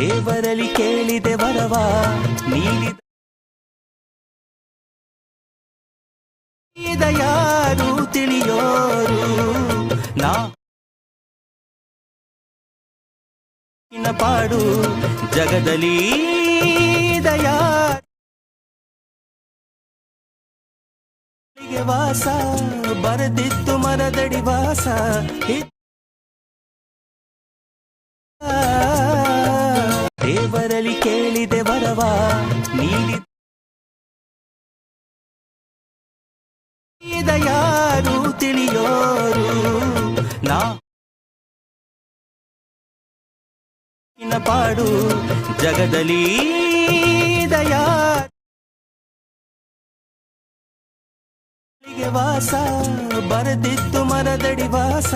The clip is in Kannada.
ದೇವರಲ್ಲಿ ಕೇಳಿದೆ ವರವ ನೀಡಿದ ಯಾರು ತಿಳಿಯೋರು ನಾ ಪಾಡು ಜಗದಲ್ಲಿ ದಯಾರಿಗೆ ವಾಸ ಬರೆದಿತ್ತು ಮರದಡಿ ವಾಸ ದೇವರಲ್ಲಿ ಕೇಳಿದೆ ವರವ ನೀಡಿದ ಯಾರು ತಿಳಿಯೋರು ನಾ ಪಾಡು ಜಗದಲ್ಲಿ ದಯಾರಿಗೆ ವಾಸ ಬರೆದಿತ್ತು ಮರದಡಿ ವಾಸ